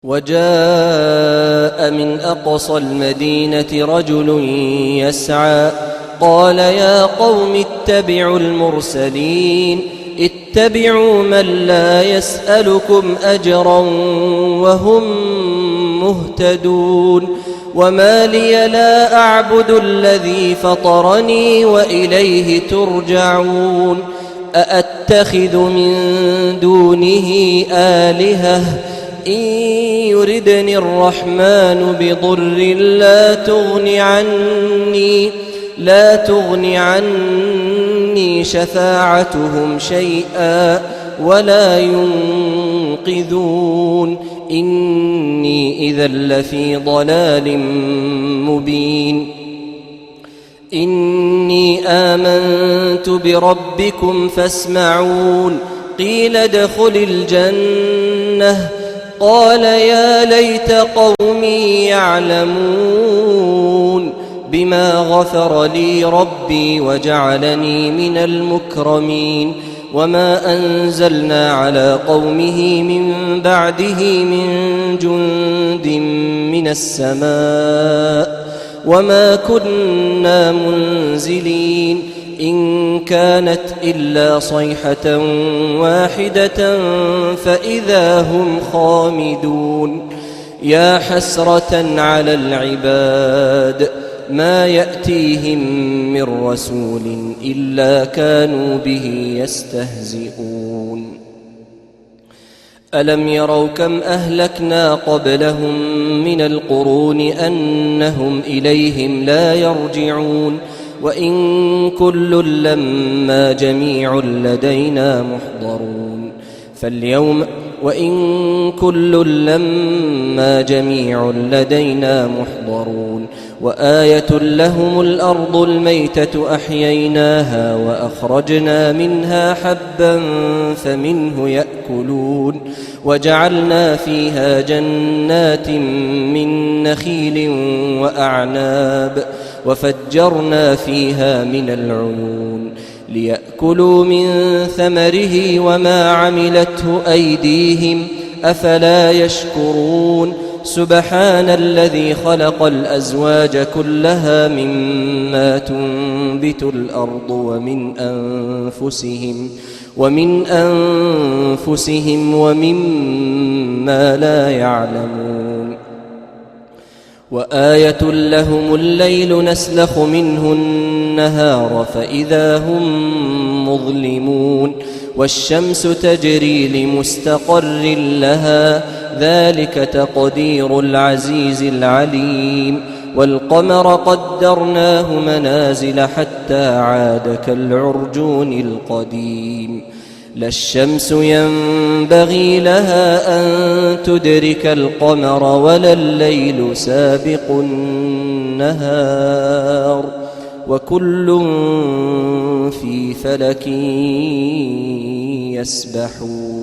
وجاء من أقصى المدينة رجل يسعى قال يا قوم اتبعوا المرسلين اتبعوا من لا يسألكم أجرا وهم مهتدون وما لي لا أعبد الذي فطرني وإليه ترجعون أأتخذ من دونه آلهة إن يردني الرحمن بضر لا تغن عني شفاعتهم شيئا ولا ينقذون إني إذا لفي ضلال مبين إني آمنت بربكم فاسمعون قيل ادخل الجنة قال يا ليت قومي يعلمون بما غفر لي ربي وجعلني من المكرمين وما أنزلنا على قومه من بعده من جند من السماء وما كنا منزلين إن كانت إلا صيحة واحدة فإذا هم خامدون يا حسرة على العباد ما يأتيهم من رسول إلا كانوا به يستهزئون ألم يروا كم أهلكنا قبلهم من القرون أنهم إليهم لا يرجعون وإن كل لما جميع لدينا محضرون وآية لهم الأرض الميتة أحييناها وأخرجنا منها حبا فمنه يأكلون وجعلنا فيها جنات من نخيل وأعناب وفجرنا فيها من العيون ليأكلوا من ثمره وما عملته أيديهم أفلا يشكرون سبحان الذي خلق الأزواج كلها مما تنبت الأرض ومن أنفسهم ومما لا يعلمون وآية لهم الليل نسلخ منه النهار فإذا هم مظلمون والشمس تجري لمستقر لها ذلك تقدير العزيز العليم والقمر قدرناه منازل حتى عاد كالعرجون القديم لا الشمس ينبغي لها أن تدرك القمر ولا الليل سابق النهار وكل في فلك يسبحون